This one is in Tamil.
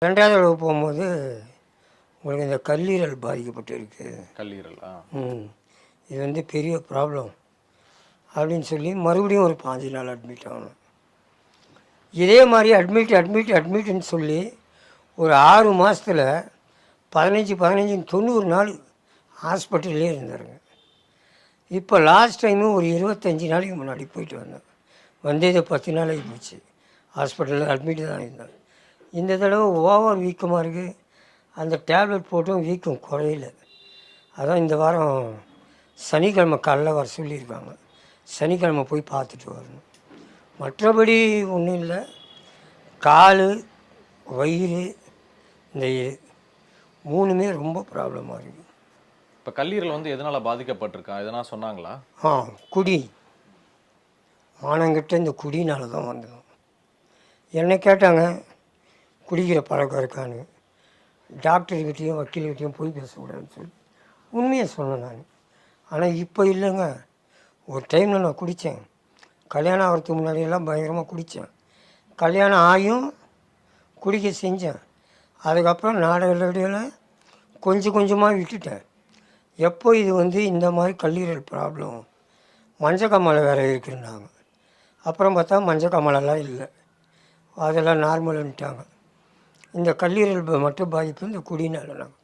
2வது தடவை போகும்போது உங்களுக்கு இந்த கல்லீரல் பாதிக்கப்பட்டிருக்கு. கல்லீரல். இது வந்து பெரிய ப்ராப்ளம் அப்படின்னு சொல்லி மறுபடியும் ஒரு 5 நாள் அட்மிட் ஆகணும். இதே மாதிரி அட்மிட்னு சொல்லி ஒரு 6 மாதத்தில் 15 90 நாள் ஹாஸ்பிட்டல்லே இருந்தாருங்க. இப்போ லாஸ்ட் டைமு ஒரு 25 நாளைக்கு முன்னாடி போயிட்டு வந்தேன். வந்தது 10 நாள் ஆகி போச்சு. ஹாஸ்பிட்டலில் அட்மிட் தான் இருந்தேன். இந்த தடவை ஓவர் வீக்கமாக இருக்குது. அந்த டேப்லெட் போட்டும் வீக்கம் குறையில. அதான் இந்த வாரம் சனிக்கிழமை காலைல வர சொல்லியிருக்காங்க. சனிக்கிழமை போய் பார்த்துட்டு வரணும். மற்றபடி ஒன்றும் இல்லை. கால், வயிறு, இந்த 3மே ரொம்ப ப்ராப்ளமாக இருக்குது. இப்போ கல்லீரல் வந்து எதனால் பாதிக்கப்பட்டிருக்கா எதனா சொன்னாங்களா? குடி மானங்கிட்ட இந்த குடினால தான் வந்தோம். என்னை கேட்டாங்க குடிக்கிற பழக்கம் இருக்கான்னு. டாக்டர்கிட்டையும் வக்கீல்கிட்டையும் போய் பேசக்கூடாதுன்னு சொல்லி உண்மையை சொன்னேன் நான். ஆனால் இப்போ இல்லைங்க. ஒரு டைமில் நான் குடித்தேன். கல்யாணம் ஆகிறதுக்கு முன்னாடியெல்லாம் பயங்கரமாக குடித்தேன். கல்யாணம் ஆகியும் குடிக்க செஞ்சேன். அதுக்கப்புறம் நாடகத்தில் கொஞ்சம் கொஞ்சமாக விட்டுட்டேன். எப்போ இது வந்து இந்த மாதிரி கல்லீரல் ப்ராப்ளம் மஞ்சக்காமலை வேறு இருக்குன்னாங்க. அப்புறம் பார்த்தா மஞ்சக்காமலைலாம் இல்லை, அதெல்லாம் நார்மலுன்ட்டாங்க. இந்த கல்லீரல் மட்டும் பாதிப்பு இந்த குடினால நாங்கள்